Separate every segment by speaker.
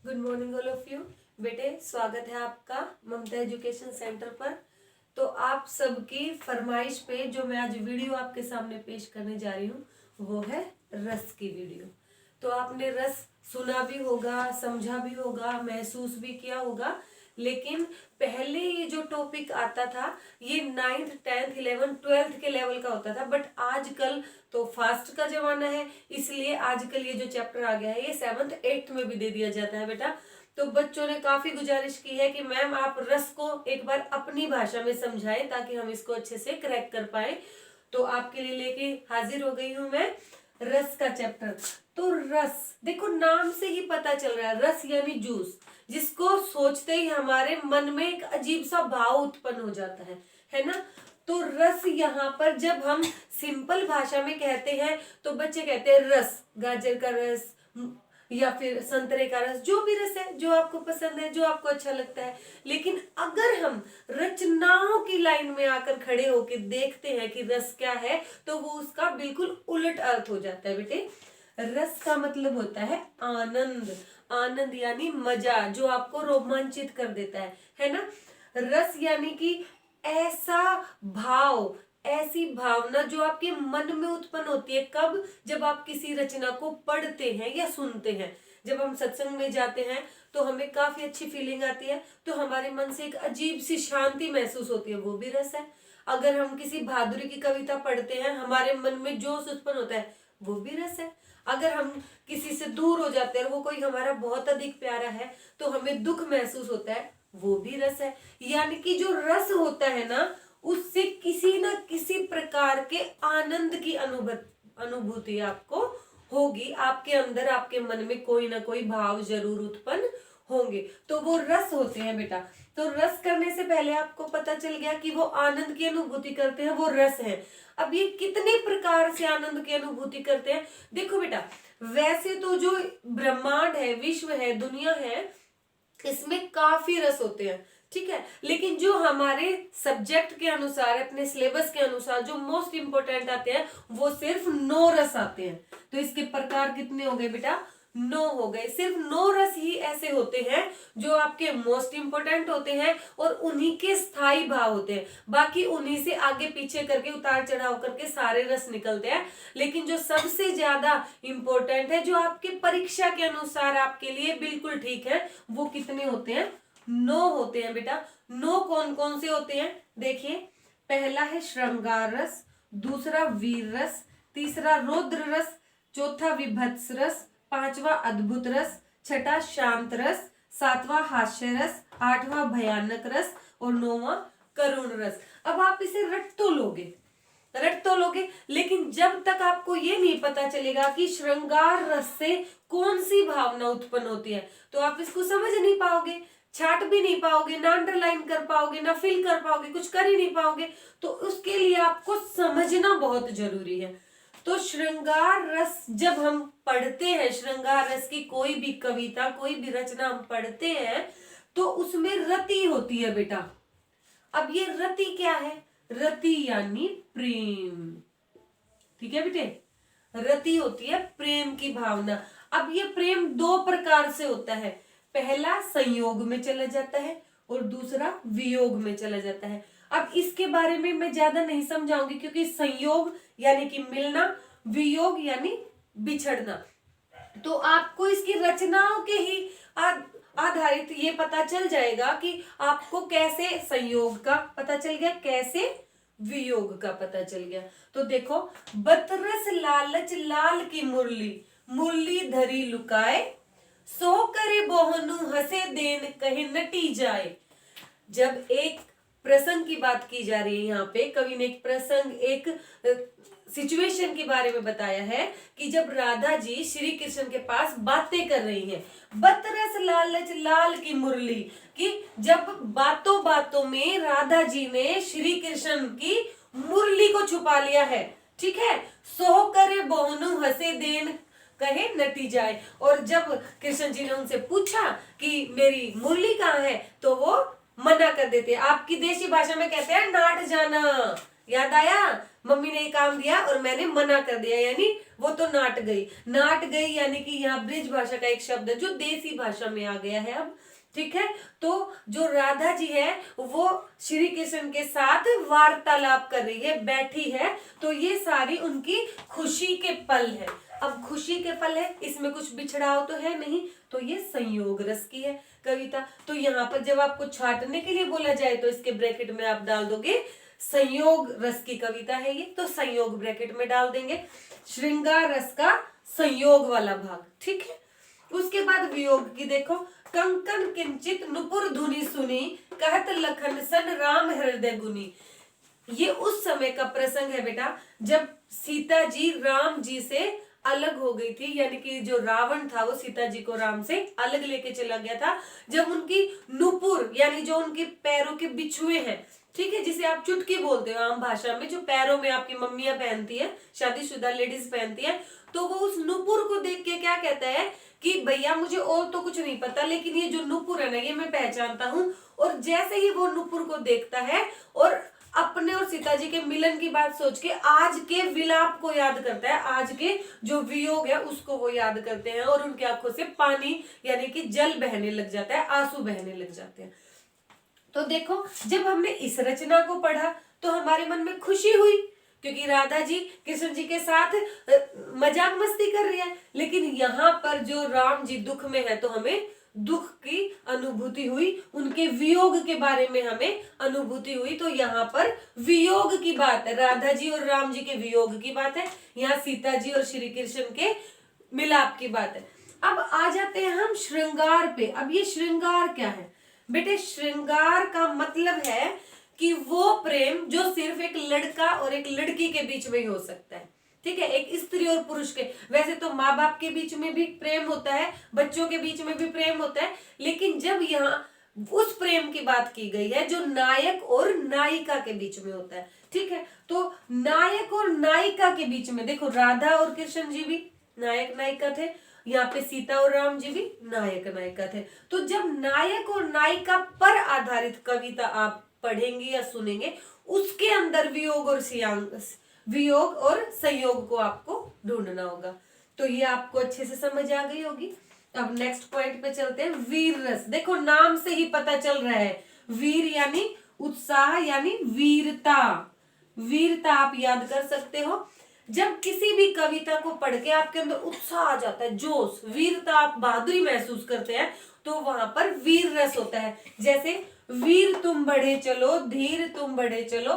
Speaker 1: Good morning all of you. बेटे स्वागत है आपका ममता एजुकेशन सेंटर पर। तो आप सबकी फरमाइश पे जो मैं आज वीडियो आपके सामने पेश करने जा रही हूँ वो है रस की वीडियो। तो आपने रस सुना भी होगा, समझा भी होगा, महसूस भी किया होगा, लेकिन पहले ये जो टॉपिक आता था ये 9th 10th 11th 12th के लेवल का होता था, बट आजकल तो फास्ट का जमाना है, इसलिए आजकल ये जो चैप्टर आ गया है ये 7th 8th में भी दे दिया जाता है बेटा। तो बच्चों ने काफी गुजारिश की है कि मैम आप रस को एक बार अपनी भाषा में समझाएं ताकि हम इसको अच्छे से क्रैक कर पाए। तो आपके लिए लेके हाजिर हो गई हूं मैं रस का चैप्टर। तो रस देखो, नाम से ही पता चल रहा है, रस यानी जूस, जिसको सोचते ही हमारे मन में एक अजीब सा भाव उत्पन्न हो जाता है ना। तो रस यहाँ पर जब हम सिंपल भाषा में कहते हैं तो बच्चे कहते हैं रस, गाजर का रस या फिर संतरे का रस, जो भी रस है जो आपको पसंद है, जो आपको अच्छा लगता है। लेकिन अगर हम रचनाओं की लाइन में आकर खड़े होकर देखते हैं कि रस क्या है, तो वो उसका बिल्कुल उलट अर्थ हो जाता है बेटे। रस का मतलब होता है आनंद। आनंद यानी मजा, जो आपको रोमांचित कर देता है ना। रस यानी कि ऐसा भाव, ऐसी भावना जो आपके मन में उत्पन्न होती है। कब? जब आप किसी रचना को पढ़ते हैं या सुनते हैं। जब हम सत्संग में जाते हैं तो हमें काफी अच्छी फीलिंग आती है, तो हमारे मन से एक अजीब सी शांति महसूस होती है, वो भी रस है। अगर हम किसी बहादुरी की कविता पढ़ते हैं, हमारे मन में जोश उत्पन्न होता है, वो भी रस है। अगर हम किसी से दूर हो जाते हैं, वो कोई हमारा बहुत अधिक प्यारा है, तो हमें दुख महसूस होता है, वो भी रस है। यानी कि जो रस होता है ना, उससे किसी ना किसी प्रकार के आनंद की अनुभूति आपको होगी। आपके अंदर, आपके मन में कोई ना कोई भाव जरूर उत्पन्न होंगे, तो वो रस होते हैं बेटा। तो रस करने से पहले आपको पता चल गया कि वो आनंद की अनुभूति करते हैं, वो रस है। अब ये कितने प्रकार से आनंद की अनुभूति करते हैं देखो बेटा। वैसे तो जो ब्रह्मांड है, विश्व है, दुनिया है, इसमें काफी रस होते हैं, ठीक है। लेकिन जो हमारे सब्जेक्ट के अनुसार, अपने सिलेबस के अनुसार जो मोस्ट इंपोर्टेंट आते हैं, वो सिर्फ 9 रस आते हैं। तो इसके प्रकार कितने हो गए बेटा? 9 हो गए। सिर्फ 9 रस ही ऐसे होते हैं जो आपके मोस्ट इंपोर्टेंट होते हैं और उन्हीं के स्थायी भाव होते हैं। बाकी उन्हीं से आगे पीछे करके, उतार चढ़ाव करके सारे रस निकलते हैं। लेकिन जो सबसे ज्यादा इंपॉर्टेंट है, जो आपके परीक्षा के अनुसार आपके लिए बिल्कुल ठीक है, वो कितने होते हैं? 9 होते हैं बेटा। 9 कौन कौन से होते हैं देखिए। पहला है श्रृंगार रस, दूसरा वीर रस, तीसरा रौद्र रस, चौथा विभत्स रस, पांचवा अद्भुत रस, छठा शांत रस, सातवां हास्य रस, आठवां भयानक रस और 9वां करुण रस। अब आप इसे रट तो लोगे, लेकिन जब तक आपको ये नहीं पता चलेगा कि श्रृंगार रस से कौन सी भावना उत्पन्न होती है, तो आप इसको समझ नहीं पाओगे, छाट भी नहीं पाओगे, ना अंडरलाइन कर पाओगे, ना फिल कर पाओगे, कुछ कर ही नहीं पाओगे। तो उसके लिए आपको समझना बहुत जरूरी है। तो श्रृंगार रस जब हम पढ़ते हैं, श्रृंगार रस की कोई भी कविता, कोई भी रचना हम पढ़ते हैं, तो उसमें रति होती है बेटा। अब ये रति क्या है? रति यानी प्रेम, ठीक है बेटे। रति होती है प्रेम की भावना। अब ये प्रेम 2 प्रकार से होता है। पहला संयोग में चला जाता है और दूसरा वियोग में चला जाता है। अब इसके बारे में मैं ज्यादा नहीं समझाऊंगी, क्योंकि संयोग यानी कि मिलना, वियोग यानी बिछड़ना, तो आपको इसकी रचनाओं के ही आधारित ये पता चल जाएगा कि आपको कैसे संयोग का पता चल गया, कैसे वियोग का पता चल गया। तो देखो, बतरस लालच लाल की मुरली, मुरली धरी लुकाए, सो करे बोहनु हंसे देन कहे नटी जाए। जब एक प्रसंग की बात की जा रही है, यहाँ पे कवि ने एक प्रसंग, एक सिचुएशन के बारे में बताया है कि जब राधा जी श्री कृष्ण के पास बातें कर रही हैं, बतरस लालच लाल की मुरली, कि जब बातों बातों में राधा जी ने श्री कृष्ण की मुरली को छुपा लिया है, ठीक है। सो करे बोहनु हंसे देन कहे नटी जाए। और जब कृष्ण जी ने उनसे पूछा कि मेरी मुरली कहाँ है, तो वो मना कर देते हैं। आपकी देशी भाषा में कहते हैं नाट जाना, याद आया, मम्मी ने ये काम दिया और मैंने मना कर दिया, यानी वो तो नाट गई। नाट गई यानी कि यहाँ ब्रिज भाषा का एक शब्द है जो देसी भाषा में आ गया है अब, ठीक है। तो जो राधा जी है वो श्री कृष्ण के साथ वार्तालाप कर रही है, बैठी है, तो ये सारी उनकी खुशी के पल है। अब खुशी के पल है, इसमें कुछ बिछड़ाव तो है नहीं, तो ये संयोग रस की है कविता। तो यहाँ पर जब आपको छांटने के लिए बोला जाए तो इसके ब्रैकेट में आप डाल दोगे संयोग रस की कविता है ये, तो संयोग ब्रैकेट में डाल देंगे, श्रृंगार रस का संयोग वाला भाग, ठीक है। उसके बाद वियोग की देखो, कंकन किंचित नुपुर धुनी सुनी, कहत लखन सन राम हृदय गुनी। ये उस समय का प्रसंग है बेटा जब सीता जी राम जी से अलग हो गई थी, यानी कि जो रावण था वो सीता जी को राम से अलग लेके चला गया था। जब उनकी नुपुर यानी जो उनके पैरों के बिछुए हैं, ठीक है, जिसे आप चुटकी बोलते हो आम भाषा में, जो पैरों में आपकी मम्मियां पहनती है, शादीशुदा लेडीज पहनती है, तो वो उस नुपुर को देख के क्या कहता है कि भैया मुझे और तो कुछ नहीं पता, लेकिन ये जो नुपुर है ना ये मैं पहचानता हूँ। और जैसे ही वो नुपुर को देखता है और अपने और सीता जी के मिलन की बात सोच के आज के विलाप को याद करता है, आज के जो वियोग है उसको वो याद करते हैं, और उनकी आंखों से पानी यानी कि जल बहने लग जाता है, आंसू बहने लग जाते हैं। तो देखो जब हमने इस रचना को पढ़ा तो हमारे मन में खुशी हुई, क्योंकि राधा जी कृष्ण जी के साथ मजाक मस्ती कर रही है। लेकिन यहाँ पर जो राम जी दुख में है तो हमें दुख की अनुभूति हुई, उनके वियोग के बारे में हमें अनुभूति हुई। तो यहाँ पर वियोग की बात है, राधा जी और राम जी के वियोग की बात है, यहाँ सीता जी और श्री कृष्ण के मिलाप की बात है। अब आ जाते हैं हम श्रृंगार पे। अब ये श्रृंगार क्या है बेटे? श्रृंगार का मतलब है कि वो प्रेम जो सिर्फ एक लड़का और एक लड़की के बीच में ही हो सकता है, ठीक है, एक स्त्री और पुरुष के। वैसे तो माँ बाप के बीच में भी प्रेम होता है, बच्चों के बीच में भी प्रेम होता है, लेकिन जब यहाँ उस प्रेम की बात की गई है जो नायक और नायिका के बीच में होता है, ठीक है। तो नायक और नायिका के बीच में देखो, राधा और कृष्ण जी भी नायक नायिका थे, यहाँ पे सीता और राम जी भी नायक नायिका थे। तो जब नायक और नायिका पर आधारित कविता आप पढ़ेंगे या सुनेंगे, उसके अंदर वियोग और संयोग को आपको ढूंढना होगा। तो ये आपको अच्छे से समझ आ गई होगी। अब नेक्स्ट पॉइंट पे चलते हैं, वीर रस। देखो नाम से ही पता चल रहा है, वीर यानी उत्साह यानी वीरता। वीरता आप याद कर सकते हो। जब किसी भी कविता को पढ़ के आपके अंदर उत्साह आ जाता है, जोश, वीरता, आप बहादुरी महसूस करते हैं, तो वहां पर वीर रस होता है। जैसे वीर तुम बढ़े चलो, धीर तुम बढ़े चलो,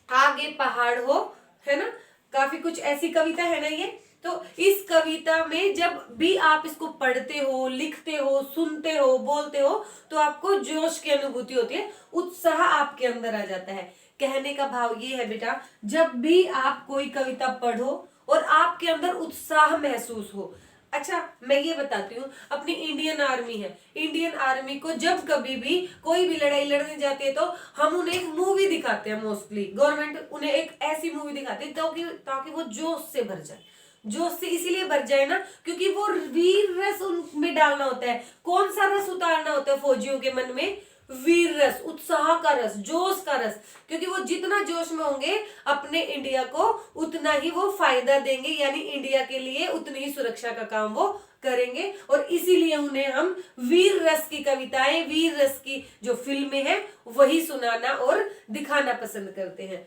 Speaker 1: आगे पहाड़ हो, है ना, काफी कुछ ऐसी कविता है ना ये। तो इस कविता में जब भी आप इसको पढ़ते हो, लिखते हो, सुनते हो, बोलते हो, तो आपको जोश की अनुभूति होती है, उत्साह आपके अंदर आ जाता है। कहने का भाव ये है बेटा, जब भी आप कोई कविता पढ़ो और आपके अंदर उत्साह महसूस हो। अच्छा मैं ये बताती हूँ, अपनी इंडियन आर्मी है, इंडियन आर्मी को जब कभी भी कोई भी लड़ाई लड़ने जाती है तो हम उन्हें एक मूवी दिखाते हैं, मोस्टली गवर्नमेंट उन्हें एक ऐसी मूवी दिखाती है ताकि वो जोश से भर जाए। जोश से इसीलिए भर जाए ना क्योंकि वो वीर रस उनमें डालना होता है। कौन सा रस उतारना होता है फौजियों के मन में? वीर रस, उत्साह का रस, जोश का रस। क्योंकि वो जितना जोश में होंगे अपने इंडिया को उतना ही वो फायदा देंगे, यानी इंडिया के लिए उतनी ही सुरक्षा का काम वो करेंगे। और इसीलिए उन्हें हम वीर रस की कविताएं, वीर रस की जो फिल्में हैं वही सुनाना और दिखाना पसंद करते हैं।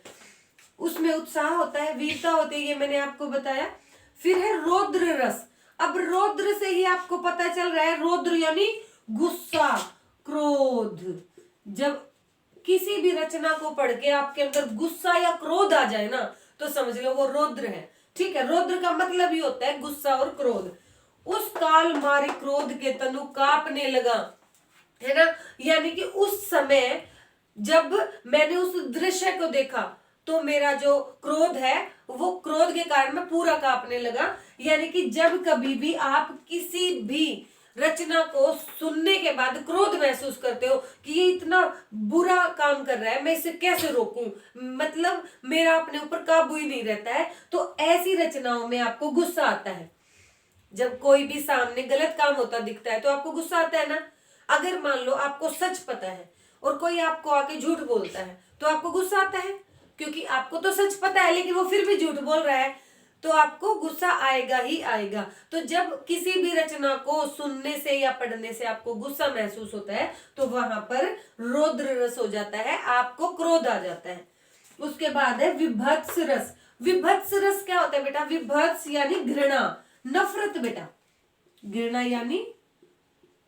Speaker 1: उसमें उत्साह होता है, वीरता होती है, ये मैंने आपको बताया। फिर है रौद्र रस। अब रौद्र से ही आपको पता चल रहा है, रौद्र यानी गुस्सा, क्रोध। जब किसी भी रचना को पढ़ के आपके अंदर गुस्सा या क्रोध आ जाए ना तो समझ लो वो रौद्र है, ठीक है। रौद्र का मतलब ही होता है गुस्सा और क्रोध। उस काल मारे क्रोध के तनु कांपने लगा, है ना, यानी कि उस समय जब मैंने उस दृश्य को देखा तो मेरा जो क्रोध है वो क्रोध के कारण मैं पूरा कांपने लगा। यानी कि जब कभी भी आप किसी भी रचना को सुनने के बाद क्रोध महसूस करते हो कि ये इतना बुरा काम कर रहा है, मैं इसे कैसे रोकूं, मतलब मेरा अपने ऊपर काबू ही नहीं रहता है, तो ऐसी रचनाओं में आपको गुस्सा आता है। जब कोई भी सामने गलत काम होता दिखता है तो आपको गुस्सा आता है ना। अगर मान लो आपको सच पता है और कोई आपको आके झूठ बोलता है तो आपको गुस्सा आता है। क्योंकि आपको तो सच पता है लेकिन वो फिर भी झूठ बोल रहा है, तो आपको गुस्सा आएगा ही आएगा। तो जब किसी भी रचना को सुनने से या पढ़ने से आपको गुस्सा महसूस होता है तो वहां पर रौद्र रस हो जाता है, आपको क्रोध आ जाता है। उसके बाद है विभत्स रस। विभत्स रस क्या होता है बेटा? विभत्स यानी घृणा, नफरत बेटा, घृणा यानी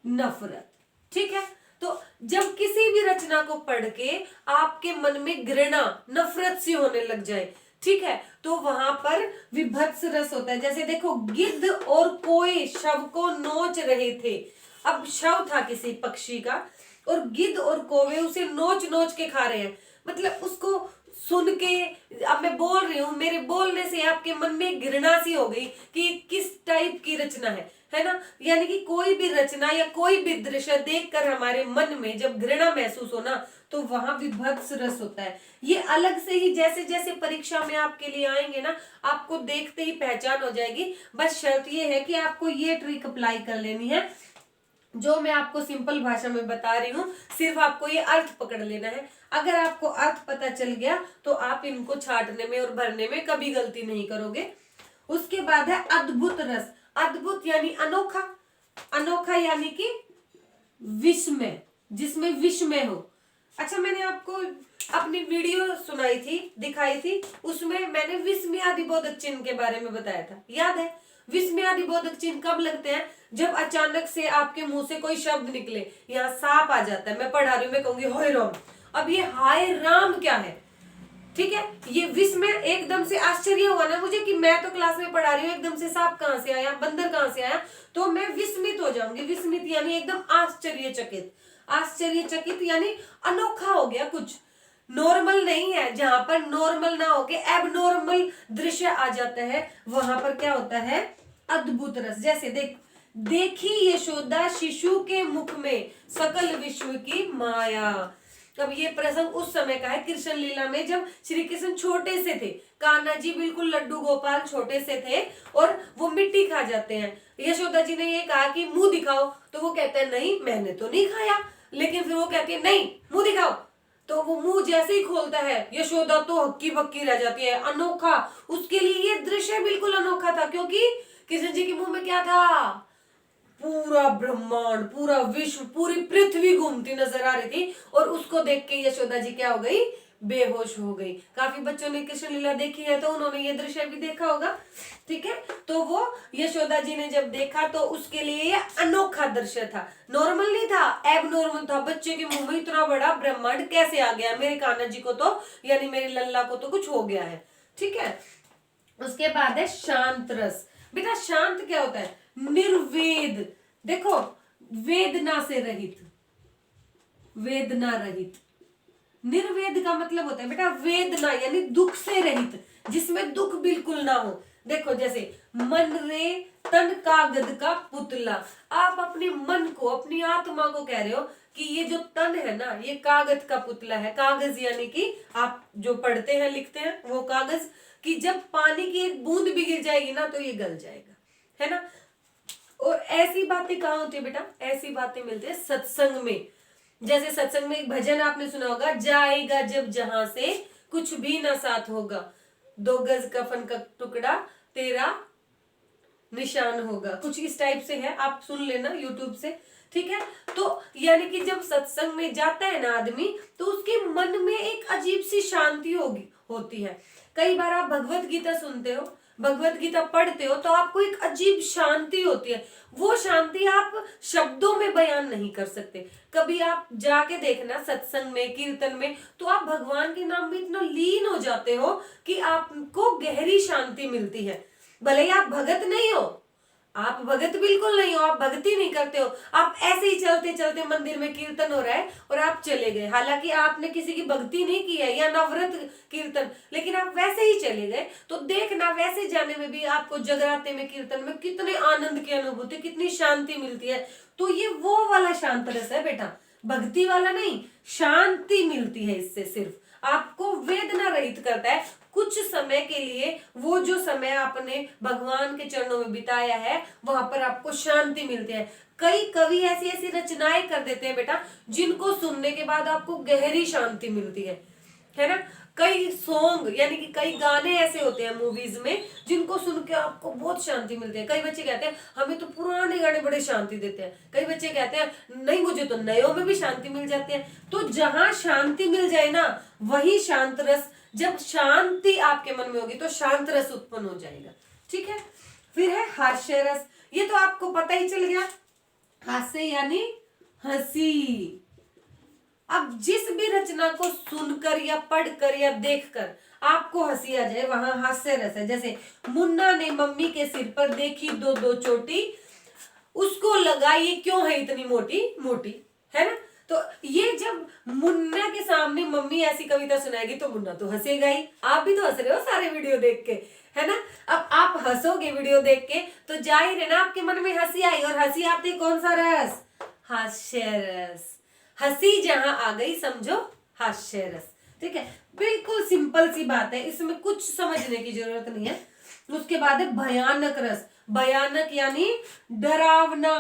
Speaker 1: नफरत। ठीक है, तो जब किसी भी रचना को पढ़ के आपके मन में घृणा, नफरत सी होने लग जाए, ठीक है, तो वहां पर विभत्स रस होता है। जैसे देखो, गिद्ध और कोए शव को नोच रहे थे। अब शव था किसी पक्षी का और गिद्ध और कौवे उसे नोच नोच के खा रहे हैं। मतलब उसको सुन के, अब मैं बोल रही हूं, मेरे बोलने से आपके मन में घृणा सी हो गई कि किस टाइप की रचना है ना। यानी कि कोई भी रचना या कोई भी दृश्य देखकर हमारे मन में जब घृणा महसूस हो ना, तो वहां विभत्स रस होता है। ये अलग से ही जैसे जैसे परीक्षा में आपके लिए आएंगे ना, आपको देखते ही पहचान हो जाएगी। बस शर्त ये है कि आपको ये ट्रिक अप्लाई कर लेनी है जो मैं आपको सिंपल भाषा में बता रही हूँ, सिर्फ आपको ये अर्थ पकड़ लेना है। अगर आपको अर्थ पता चल गया तो आप इनको छांटने में और भरने में कभी गलती नहीं करोगे। उसके बाद है अद्भुत रस। अद्भुत यानी अनोखा, अनोखा यानी कि विस्मय, जिसमें विस्मय हो। अच्छा, मैंने आपको अपनी वीडियो सुनाई थी, दिखाई थी, उसमें मैंने विस्मयादिबोधक चिन्ह के बारे में बताया था, याद है? विस्मयादिबोधक चिन्ह कब लगते हैं? जब अचानक से आपके मुंह से कोई शब्द निकले, यहाँ सांप आ जाता है, मैं पढ़ा रही हूँ, मैं कहूंगी हाय राम। अब ये हाय राम क्या है? ठीक है, ये विस्मय, एकदम से आश्चर्य हुआ ना मुझे कि मैं तो क्लास में पढ़ा रही हूँ, एकदम से सांप कहाँ से आया, बंदर कहाँ से आया, तो मैं विस्मित हो जाऊंगी। विस्मित यानी एकदम आश्चर्यचकित, आश्चर्यचकित यानी अनोखा हो गया, कुछ नॉर्मल नहीं है। जहां पर नॉर्मल ना होके एबनॉर्मल दृश्य आ जाता है, वहां पर क्या होता है? अद्भुत रस। जैसे देखी यशोदा शिशु के मुख में सकल विश्व की माया। अब ये प्रसंग उस समय का है, कृष्ण लीला में, जब श्री कृष्ण छोटे से थे, कान्हा जी बिल्कुल लड्डू गोपाल छोटे से थे और वो मिट्टी खा जाते हैं। यशोदा जी ने ये कहा कि मुंह दिखाओ, तो वो कहते हैं नहीं मैंने तो नहीं खाया। लेकिन फिर वो कहती है नहीं मुंह दिखाओ, तो वो मुंह जैसे ही खोलता है, यशोदा तो हक्की बक्की रह जाती है। अनोखा, उसके लिए ये दृश्य बिल्कुल अनोखा था, क्योंकि कृष्ण जी के मुंह में क्या था? पूरा ब्रह्मांड, पूरा विश्व, पूरी पृथ्वी घूमती नजर आ रही थी। और उसको देख के यशोदा जी क्या हो गई? बेहोश हो गई। काफी बच्चों ने कृष्ण लीला देखी है तो उन्होंने ये दृश्य भी देखा होगा। ठीक है, तो वो यशोदा जी ने जब देखा तो उसके लिए ये अनोखा दृश्य था, नॉर्मल नहीं था, एबनॉर्मल था। बच्चे के मुंह में इतना बड़ा ब्रह्मांड कैसे आ गया? मेरे कान्हा जी को तो, यानी मेरी लल्ला को तो कुछ हो गया है। ठीक है, उसके बाद है शांत रस। बेटा शांत क्या होता है? निर्वेद। देखो, वेदना से रहित, वेदना रहित। निर्वेद का मतलब होता है बेटा वेदना यानी दुख से रहित, जिसमें दुख बिल्कुल ना हो। देखो जैसे मन रे तन कागज का पुतला। आप अपने मन को, अपनी आत्मा को कह रहे हो कि ये जो तन है ना, ये कागज का पुतला है। कागज यानी कि आप जो पढ़ते हैं, लिखते हैं, वो कागज कि जब पानी की एक बूंद भी गिर जाएगी ना तो ये गल जाएगा, है ना। और ऐसी बातें कहाँ होती है बेटा? ऐसी बातें मिलती है सत्संग में। जैसे सत्संग में एक भजन आपने सुना होगा, जाएगा जब जहां से कुछ भी ना साथ होगा, 2 गज कफन का टुकड़ा तेरा निशान होगा, कुछ इस टाइप से है, आप सुन लेना यूट्यूब से। ठीक है, तो यानी कि जब सत्संग में जाता है ना आदमी, तो उसके मन में एक अजीब सी शांति होती है। कई बार आप भगवत गीता सुनते हो, भगवत गीता पढ़ते हो, तो आपको एक अजीब शांति होती है। वो शांति आप शब्दों में बयान नहीं कर सकते। कभी आप जाके देखना सत्संग में, कीर्तन में, तो आप भगवान के नाम में इतना लीन हो जाते हो कि आपको गहरी शांति मिलती है। भले ही आप भगत नहीं हो, आप भगत बिल्कुल नहीं हो, आप भक्ति नहीं करते हो, आप ऐसे ही चलते चलते मंदिर में कीर्तन हो रहा है और आप चले गए, हालांकि आपने किसी की भक्ति नहीं की है या नवरत कीर्तन, लेकिन आप वैसे ही चले गए, तो देखना वैसे जाने में भी आपको जगराते में, कीर्तन में कितने आनंद की अनुभूति, कितनी शांति मिलती है। तो ये वो वाला शांत रस है बेटा, भक्ति वाला नहीं, शांति मिलती है इससे। सिर्फ आपको वेदना रहित करता है कुछ समय के लिए। वो जो समय आपने भगवान के चरणों में बिताया है, वहां पर आपको शांति मिलती है। कई कवि ऐसी ऐसी रचनाएं कर देते हैं बेटा, जिनको सुनने के बाद आपको गहरी शांति मिलती है। है ना। कई सॉन्ग यानी कि कई गाने ऐसे होते हैं मूवीज में जिनको सुन के आपको बहुत शांति मिलती है। कई बच्चे कहते हैं हमें तो पुराने गाने बड़े शांति देते हैं, कई बच्चे कहते हैं नहीं मुझे तो नयों में भी शांति मिल जाती है। तो जहां शांति मिल जाए ना वही शांत रस, जब शांति आपके मन में होगी तो शांत रस उत्पन्न हो जाएगा। ठीक है। फिर है हास्य रस, ये तो आपको पता ही चल गया, हास्य यानी हंसी। अब जिस भी रचना को सुनकर या पढ़कर या देखकर आपको हंसी आ जाए वहां हास्य रस है। जैसे मुन्ना ने मम्मी के सिर पर देखी दो दो चोटी, उसको लगा ये क्यों है इतनी मोटी मोटी, है ना। तो ये जब मुन्ना के सामने मम्मी ऐसी कविता सुनाएगी तो मुन्ना तो हंसेगा ही। आप भी तो हंस रहे हो सारे वीडियो देख के, है ना। अब आप हंसोगे वीडियो देख के तो जाहिर है ना आपके मन में हंसी आई, और हंसी आती कौन सा रस, हास्य रस। हंसी जहां आ गई समझो हास्य रस। ठीक है, बिल्कुल सिंपल सी बात है, इसमें कुछ समझने की जरूरत नहीं है। उसके बाद है भयानक रस। भयानक यानी डरावना।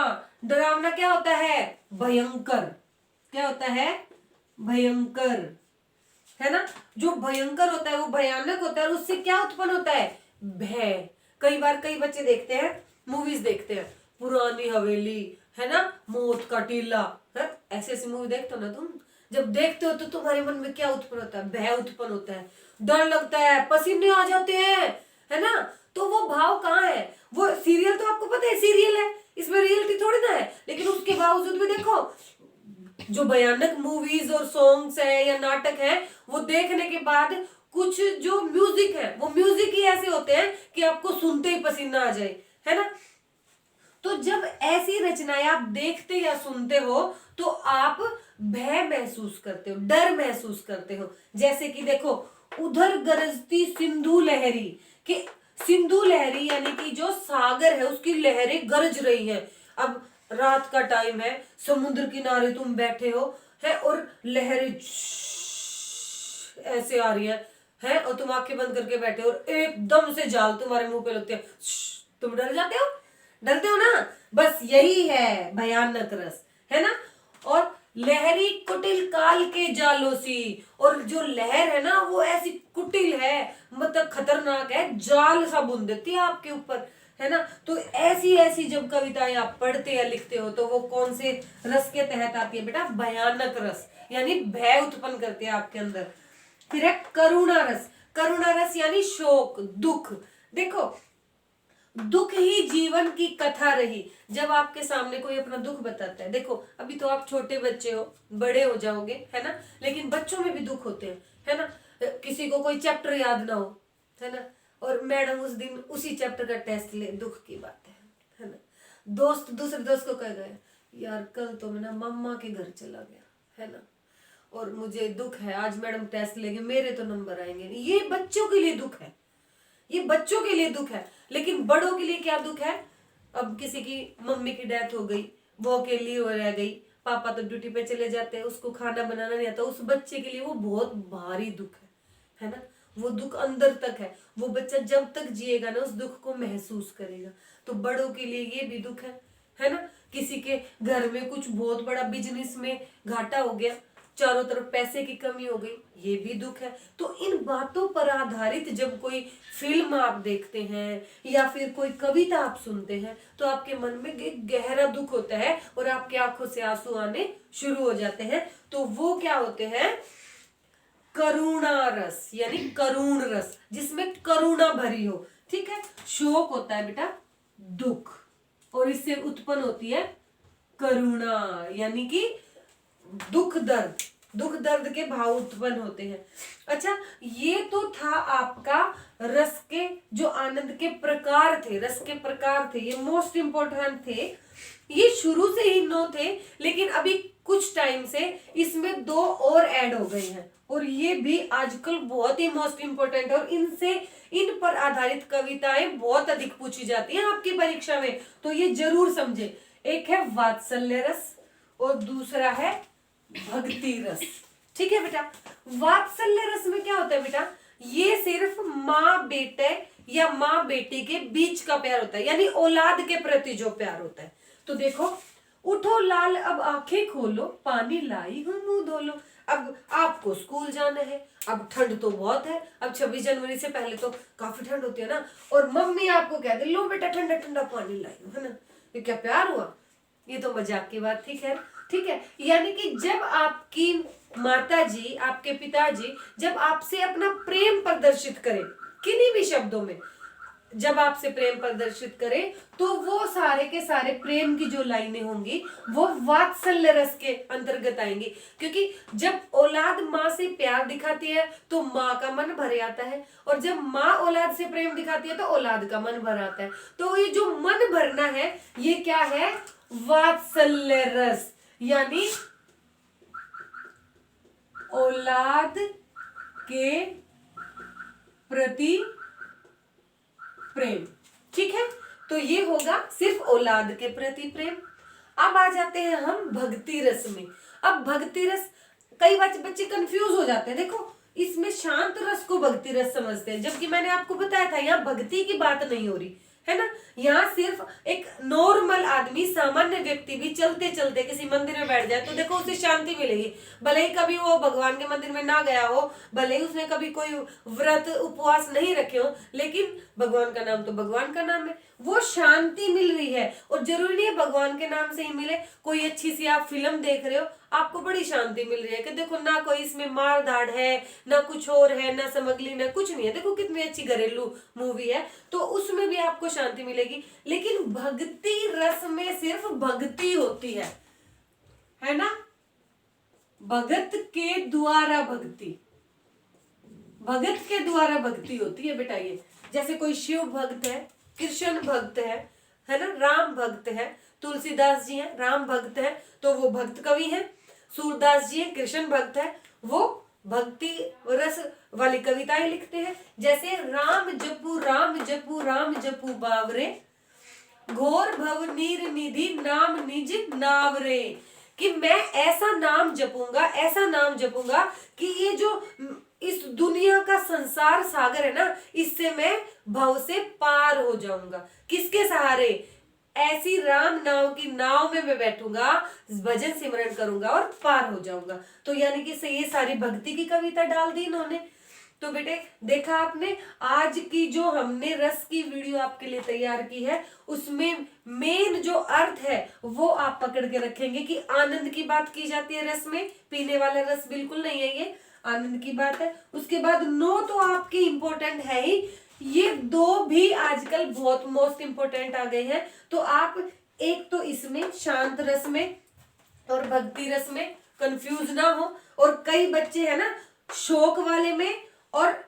Speaker 1: डरावना क्या होता है, भयंकर। क्या होता है, भयंकर, है ना। जो भयंकर होता है वो भयानक होता है, और उससे क्या उत्पन्न होता है, भय। कई बार कई बच्चे देखते हैं मूवीज देखते हैं, पुरानी हवेली, है ना, मौत का टीला, है ऐसे ऐसी मूवी देखते हो ना तुम। जब देखते हो तो तुम्हारे मन में क्या उत्पन्न होता है, भय उत्पन्न होता है, डर लगता है, पसीने आ जाते हैं, है ना। तो वो भाव कहाँ है, वो सीरियल तो आपको पता है सीरियल है, इसमें रियलिटी थोड़ी ना है, लेकिन उसके बावजूद भी देखो जो भयानक मूवीज और सॉन्ग्स है या नाटक है वो देखने के बाद कुछ जो म्यूजिक है वो म्यूजिक ही ऐसे होते हैं कि आपको सुनते ही पसीना आ जाए, है ना। तो जब ऐसी रचनाएं आप देखते या सुनते हो तो आप भय महसूस करते हो, डर महसूस करते हो। जैसे कि देखो, उधर गरजती सिंधु लहरी, कि सिंधु लहरी यानी कि जो सागर है उसकी लहरें गरज रही हैं। अब रात का टाइम है, समुद्र किनारे तुम बैठे हो, है, और लहरें ऐसे आ रही है, और तुम आंखें बंद करके बैठे हो और एकदम से जाल तुम्हारे मुंह पे लगते हैं, तुम डर जाते हो, डरते हो ना। बस यही है भयानक रस, है ना। और लहरी कुटिल काल के जालों सी, और जो लहर है ना वो ऐसी कुटिल है, मतलब खतरनाक है, जाल सा बुन देती है आपके ऊपर, है ना। तो ऐसी ऐसी जब कविताएं आप पढ़ते या लिखते हो तो वो कौन से रस के तहत आती है बेटा, भयानक रस, यानी भय उत्पन्न करती है आपके अंदर। फिर है करुणा रस। करुणा रस यानी शोक, दुख। देखो, दुख ही जीवन की कथा रही। जब आपके सामने कोई अपना दुख बताता है, देखो अभी तो आप छोटे बच्चे हो, बड़े हो जाओगे, है ना, लेकिन बच्चों में भी दुख होते हैं, है ना। किसी को कोई चैप्टर याद ना हो, है ना, और मैडम उस दिन उसी चैप्टर का टेस्ट ले, दुख की बात है ना। दोस्त दूसरे दोस्त को कह गए यार कल तो मैं ना मम्मा के घर चला गया, है ना, और मुझे दुख है, आज मैडम टेस्ट लेंगे, मेरे तो नंबर आएंगे नहीं। ये बच्चों के लिए दुख है, ये बच्चों के लिए दुख है। लेकिन बड़ों के लिए क्या दुख है, अब किसी की मम्मी की डेथ हो गई, वो अकेली हो रह गई, पापा तो ड्यूटी पे चले जाते हैं, उसको खाना बनाना नहीं आता, उस बच्चे के लिए वो बहुत भारी दुख है ना। वो दुख अंदर तक है, वो बच्चा जब तक जिएगा ना उस दुख को महसूस करेगा। तो बड़ों के लिए ये भी दुख है ना। किसी के घर में कुछ बहुत बड़ा बिजनेस में घाटा हो गया, चारों तरफ पैसे की कमी हो गई, ये भी दुख है। तो इन बातों पर आधारित जब कोई फिल्म आप देखते हैं या फिर कोई कविता आप सुनते हैं तो आपके मन में एक गहरा दुख होता है और आपकी आंखों से आंसू आने शुरू हो जाते हैं। तो वो क्या होते हैं, करुणा रस, यानी करुण रस, जिसमें करुणा भरी हो। ठीक है, शोक होता है बेटा दुख, और इससे उत्पन्न होती है करुणा, यानी कि दुख दर्द, दुख दर्द के भाव उत्पन्न होते हैं। अच्छा, ये तो था आपका रस के जो आनंद के प्रकार थे, रस के प्रकार थे, ये मोस्ट इंपोर्टेंट थे। ये शुरू से ही 9 थे, लेकिन अभी कुछ टाइम से इसमें 2 और ऐड हो गए हैं, और ये भी आजकल बहुत ही मोस्ट इंपोर्टेंट है, और इनसे इन पर आधारित कविताएं बहुत अधिक पूछी जाती हैं आपकी परीक्षा में, तो ये जरूर समझे। एक है वात्सल्य रस और दूसरा है भक्ति रस। ठीक है बेटा, वात्सल्य रस में क्या होता है बेटा, ये सिर्फ माँ बेटे या माँ बेटी के बीच का प्यार होता है, यानी औलाद के प्रति जो प्यार होता है। तो देखो, उठो लाल अब आंखें खोलो, पानी लाई हूं मुंह धो लो। अब आपको स्कूल जाना है, अब ठंड तो बहुत है, अब 26 जनवरी से पहले तो काफी ठंड होती है ना, और मम्मी आपको कह दे लो बेटा ठंडा ठंडा पानी लाई हो, है ना, ये क्या प्यार हुआ? ये तो मजाक की बात थी। खैर ठीक है, यानी कि जब आपकी माता जी, आपके पिताजी जब आपसे अपना प्रेम प्रदर्शित करें किन्हीं भी शब्दों में, जब आपसे प्रेम प्रदर्शित करे, तो वो सारे के सारे प्रेम की जो लाइनें होंगी वो वात्सल्य रस के अंतर्गत आएंगी। क्योंकि जब औलाद माँ से प्यार दिखाती है तो माँ का मन भर आता है, और जब माँ औलाद से प्रेम दिखाती है तो औलाद का मन भर आता है। तो ये जो मन भरना है ये क्या है? वात्सल्य रस, यानी औलाद के प्रति प्रेम। ठीक है, तो ये होगा सिर्फ औलाद के प्रति प्रेम। अब आ जाते हैं हम भक्ति रस में। अब भक्ति रस, कई बार बच्चे कंफ्यूज हो जाते हैं। देखो इसमें शांत रस को भक्ति रस समझते हैं, जबकि मैंने आपको बताया था यहाँ भक्ति की बात नहीं हो रही है ना। यहाँ सिर्फ एक नॉर्मल आदमी, सामान्य व्यक्ति भी चलते चलते किसी मंदिर में बैठ जाए तो देखो उसे शांति मिलेगी। भले ही कभी वो भगवान के मंदिर में ना गया हो, भले ही उसने कभी कोई व्रत उपवास नहीं रखे हो, लेकिन भगवान का नाम तो भगवान का नाम है, वो शांति मिल रही है। और जरूरी नहीं है भगवान के नाम से ही मिले, कोई अच्छी सी आप फिल्म देख रहे हो, आपको बड़ी शांति मिल रही है कि देखो ना कोई इसमें मार धाड़ है, ना कुछ और है, ना समगली, ना कुछ नहीं है, देखो कितनी अच्छी घरेलू मूवी है, तो उसमें भी आपको शांति मिलेगी। लेकिन भक्ति रस में सिर्फ भक्ति होती है ना। भगत के द्वारा भक्ति, भगत के द्वारा भक्ति होती है बेटा। ये जैसे कोई शिव भक्त है, कृष्ण भक्त है ना, राम भक्त है, तुलसीदास जी हैं राम भक्त है तो वो भक्त कवि हैं, सूरदास जी हैं कृष्ण भक्त है, वो भक्ति रस वाली कविताएं लिखते हैं। जैसे राम जपू राम जपू राम जपू बावरे, घोर भव नीर निधि नाम निज नावरे, कि मैं ऐसा नाम जपूंगा, ऐसा नाम जपूंगा कि ये जो इस दुनिया का संसार सागर है ना, इससे मैं भव से पार हो जाऊंगा। किसके सहारे? ऐसी राम नाव की नाव में मैं बैठूंगा, भजन सिमरन करूंगा और पार हो जाऊंगा। तो यानी कि ये सारी भक्ति की कविता डाल दी इन्होंने। तो बेटे देखा आपने, आज की जो हमने रस की वीडियो आपके लिए तैयार की है उसमें मेन जो अर्थ है वो आप पकड़ के रखेंगे कि आनंद की बात की जाती है रस में, पीने वाला रस बिल्कुल नहीं है, ये आनंद की बात है। उसके बाद नो तो आपकी इंपॉर्टेंट है ही, ये दो भी आजकल बहुत मोस्ट इंपॉर्टेंट आ गए हैं। तो आप एक तो इसमें शांत रस में और भक्ति रस में कंफ्यूज ना हो। और कई बच्चे है ना शोक वाले में और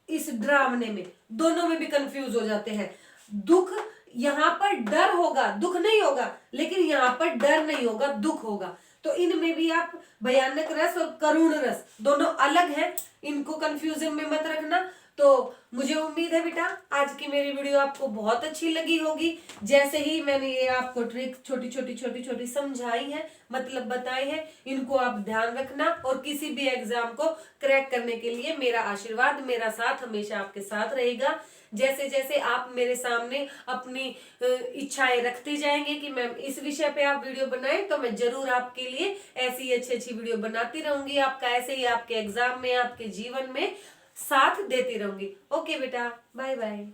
Speaker 1: इस ड्रामने में, दोनों में भी कंफ्यूज हो जाते हैं। दुख, यहाँ पर डर होगा, दुख नहीं होगा, लेकिन यहाँ पर डर नहीं होगा, दुख होगा। तो इनमें भी आप भयानक रस और करुण रस दोनों अलग हैं, इनको कंफ्यूजन में मत रखना। तो मुझे उम्मीद है बेटा आज की मेरी वीडियो आपको बहुत अच्छी लगी होगी। जैसे ही मैंने ये आपको ट्रिक छोटी छोटी समझाई है, मतलब बताई है, इनको आप ध्यान रखना और किसी भी एग्जाम को क्रैक करने के लिए मेरा आशीर्वाद, मेरा साथ हमेशा आपके साथ रहेगा। जैसे जैसे आप मेरे सामने अपनी इच्छाएं रखते जाएंगे कि मैम इस विषय पे आप वीडियो बनाएं, तो मैं जरूर आपके लिए ऐसी अच्छी वीडियो बनाती रहूंगी, आपका ऐसे ही आपके एग्जाम में, आपके जीवन में साथ देती रहूंगी। ओके बेटा, बाय बाय।